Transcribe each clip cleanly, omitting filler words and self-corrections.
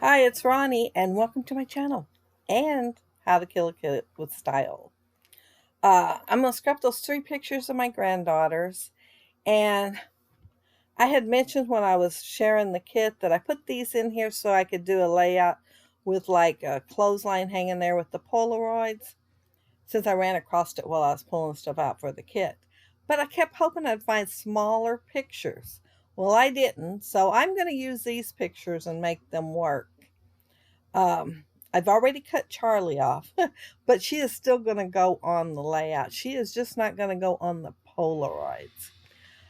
Hi, it's Ronnie, and welcome to my channel and How to Kill a Kid with Style. I'm going to scrap those 3 pictures of my granddaughters, and I had mentioned when I was sharing the kit that I put these in here so I could do a layout with like a clothesline hanging there with the Polaroids, since I ran across it while I was pulling stuff out for the kit. But I kept hoping I'd find smaller pictures. Well, I didn't, so I'm going to use these pictures and make them work. I've already cut Charlie off, but she is still going to go on the layout. She is just not going to go on the Polaroids.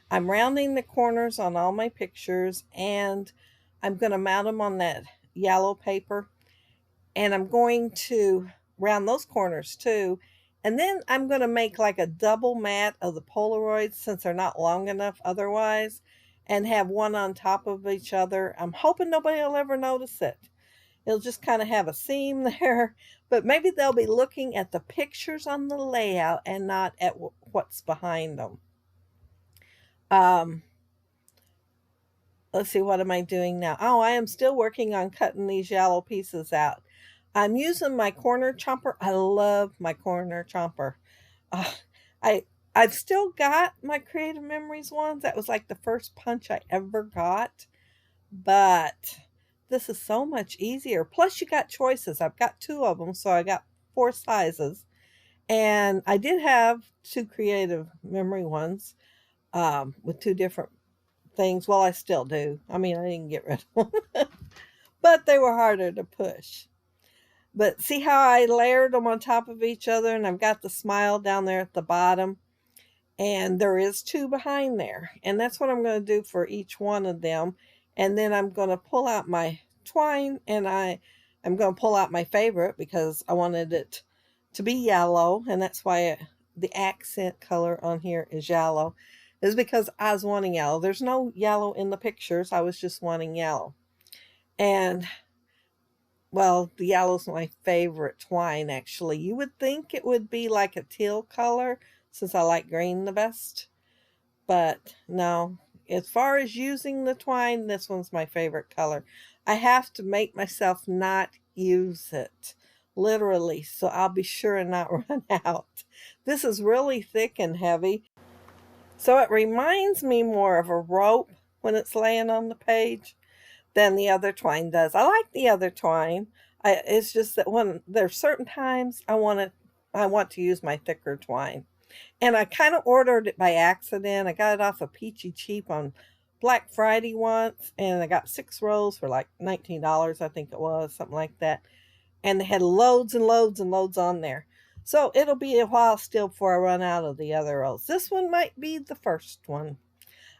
I'm rounding the corners on all my pictures, and I'm going to mount them on that yellow paper, and I'm going to round those corners too. And then I'm going to make like a double mat of the Polaroids since they're not long enough otherwise, and have one on top of each other. I'm hoping nobody will ever notice it. It'll just kind of have a seam there, but maybe they'll be looking at the pictures on the layout and not at what's behind them. Let's see, what am I doing now? Oh, I am still working on cutting these yellow pieces out. I'm using my corner chomper. I love my corner chomper. Uh, I've still got my Creative Memories ones. That was like the first punch I ever got, but this is so much easier. Plus, you got choices. I've got 2 of them, so I got 4 sizes. And I did have 2 Creative Memory ones with 2 different things. Well, I still do. I mean, I didn't get rid of them, but they were harder to push. But see how I layered them on top of each other, and I've got the smile down there at the bottom, and there is 2 behind there. And that's what I'm going to do for each one of them. And then I'm going to pull out my twine, and I'm going to pull out my favorite because I wanted it to be yellow, and that's why the accent color on here is yellow, is because I was wanting yellow. There's no yellow in the pictures. I was just wanting yellow. And well, the yellow's my favorite twine, actually. You would think it would be like a teal color since I like green the best, but no. As far as using the twine, this one's my favorite color. I have to make myself not use it, literally, so I'll be sure and not run out. This is really thick and heavy, so it reminds me more of a rope when it's laying on the page than the other twine does. I like the other twine. It's just that when there's certain times I want to use my thicker twine. And I kind of ordered it by accident. I got it off of Peachy Cheap on Black Friday once, and I got 6 rolls for like $19, I think it was, something like that. And they had loads and loads and loads on there. So it'll be a while still before I run out of the other rolls. This one might be the first one.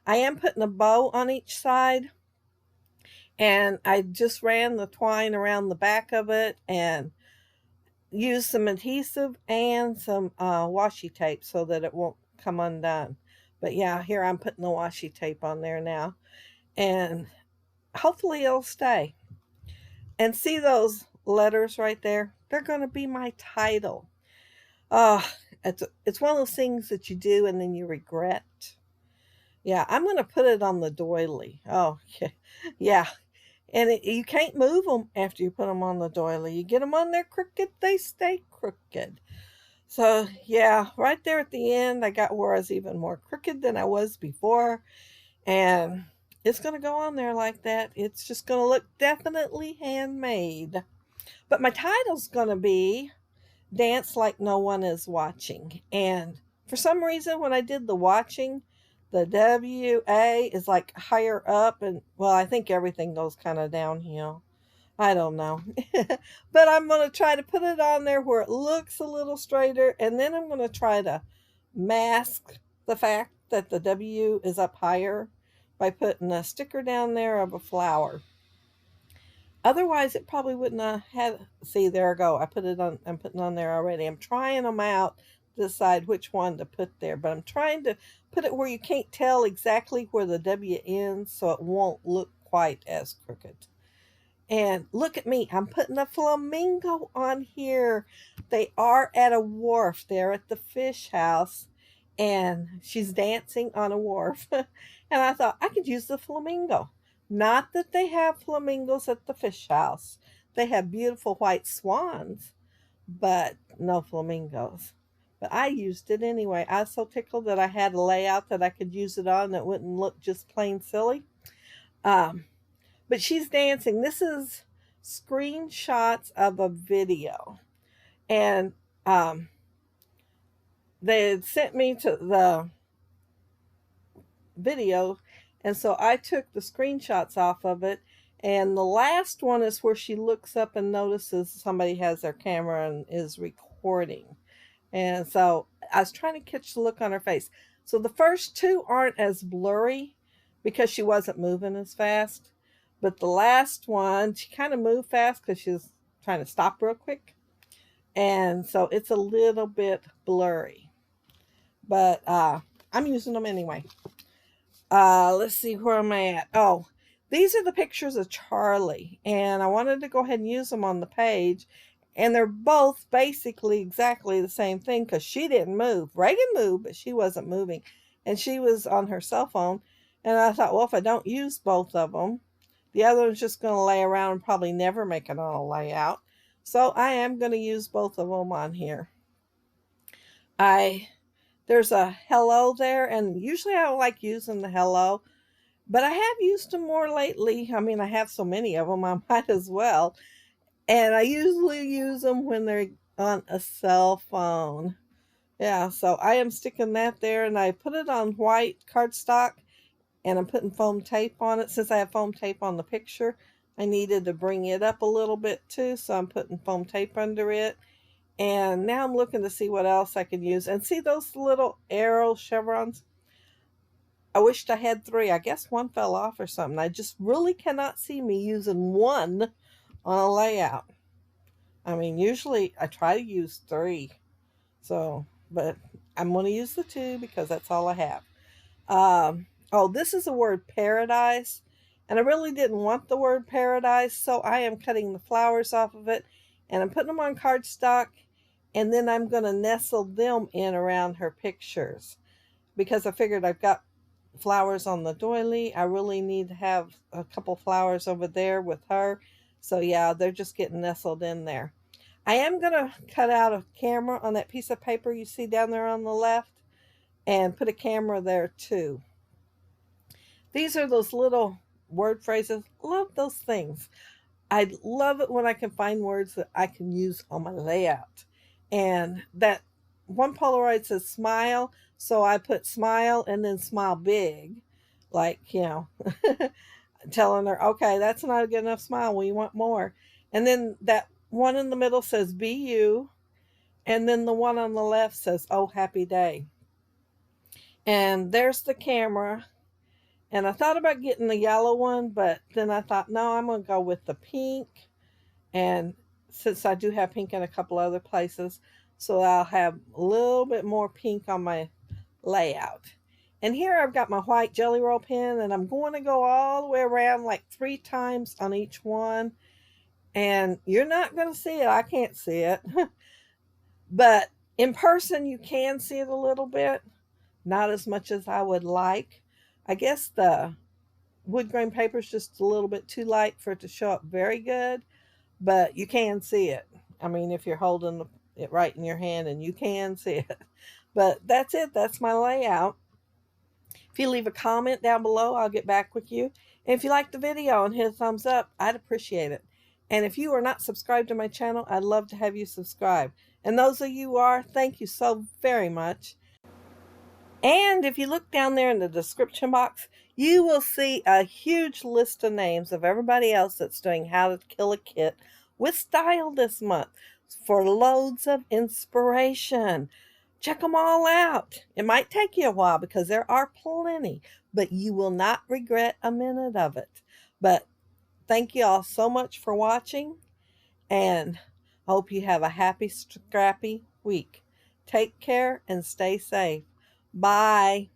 I am putting a bow on each side, and I just ran the twine around the back of it and use some adhesive and some washi tape so that it won't come undone. But yeah, here I'm putting the washi tape on there now, and hopefully it'll stay. And see those letters right there? They're going to be my title. It's one of those things that you do and then you regret. Yeah, I'm going to put it on the doily. Oh, yeah. And you can't move them after you put them on the doily. You get them on there crooked, they stay crooked. So, yeah, right there at the end, I got where I was even more crooked than I was before. And it's going to go on there like that. It's just going to look definitely handmade. But my title's going to be Dance Like No One Is Watching. And for some reason, when I did the watching, the WA is like higher up, and well, I think everything goes kind of downhill. I don't know. But I'm going to try to put it on there where it looks a little straighter, and then I'm going to try to mask the fact that the W is up higher by putting a sticker down there of a flower. Otherwise, it probably wouldn't have had, see, there I go. I put it on, I'm putting on there already. I'm trying them out to decide which one to put there, but I'm trying to put it where you can't tell exactly where the W ends so it won't look quite as crooked. And look at me, I'm putting a flamingo on here. They are at a wharf. They're at the fish house, and she's dancing on a wharf. And I thought I could use the flamingo. Not that they have flamingos at the fish house. They have beautiful white swans, but no flamingos. But I used it anyway. I was so tickled that I had a layout that I could use it on that wouldn't look just plain silly. Um, but she's dancing. This is screenshots of a video. And they had sent me to the video, and so I took the screenshots off of it. And the last one is where she looks up and notices somebody has their camera and is recording. And so I was trying to catch the look on her face. So the first two aren't as blurry because she wasn't moving as fast. But the last one, she kind of moved fast because she was trying to stop real quick. And so it's a little bit blurry. But I'm using them anyway. Let's see, where am I at? Oh, these are the pictures of Charlie. And I wanted to go ahead and use them on the page. And they're both basically exactly the same thing because she didn't move. Reagan moved, but she wasn't moving. And she was on her cell phone. And I thought, well, if I don't use both of them, the other one's just going to lay around and probably never make it on a layout. So I am going to use both of them on here. There's a hello there, and usually I don't like using the hello, but I have used them more lately. I mean, I have so many of them, I might as well. And I usually use them when they're on a cell phone. Yeah, so I am sticking that there, and I put it on white cardstock, and I'm putting foam tape on it. Since I have foam tape on the picture, I needed to bring it up a little bit too, so I'm putting foam tape under it. And now I'm looking to see what else I can use. And see those little arrow chevrons? I wished I had 3. I guess one fell off or something. I just really cannot see me using one on a layout. I mean, usually I try to use 3. So, but I'm going to use the 2 because that's all I have. Oh, this is the word paradise. And I really didn't want the word paradise, so I am cutting the flowers off of it. And I'm putting them on cardstock. And then I'm going to nestle them in around her pictures. Because I figured I've got flowers on the doily. I really need to have a couple flowers over there with her. So yeah, they're just getting nestled in there. I am going to cut out a camera on that piece of paper you see down there on the left. And put a camera there too. These are those little word phrases. Love those things. I love it when I can find words that I can use on my layout. And that one Polaroid says smile, so I put smile and then smile big, like, telling her, okay, that's not a good enough smile. We want more. And then that one in the middle says be you. And then the one on the left says, oh, happy day. And there's the camera. And I thought about getting the yellow one, but then I thought, no, I'm going to go with the pink. And since I do have pink in a couple other places, so I'll have a little bit more pink on my layout. And here I've got my white Jelly Roll pen, and I'm going to go all the way around like 3 times on each one. And you're not going to see it. I can't see it. But in person, you can see it a little bit. Not as much as I would like. I guess the wood grain paper is just a little bit too light for it to show up very good. But you can see it. I mean, if you're holding it right in your hand, and you can see it. But that's it. That's my layout. If you leave a comment down below, I'll get back with you. And if you like the video and hit a thumbs up, I'd appreciate it. And if you are not subscribed to my channel, I'd love to have you subscribe. And those of you who are, thank you so very much. And if you look down there in the description box, you will see a huge list of names of everybody else that's doing How to Kill a Kit with style this month for loads of inspiration. Check them all out. It might take you a while because there are plenty, but you will not regret a minute of it. But thank you all so much for watching, and I hope you have a happy, scrappy week. Take care and stay safe. Bye.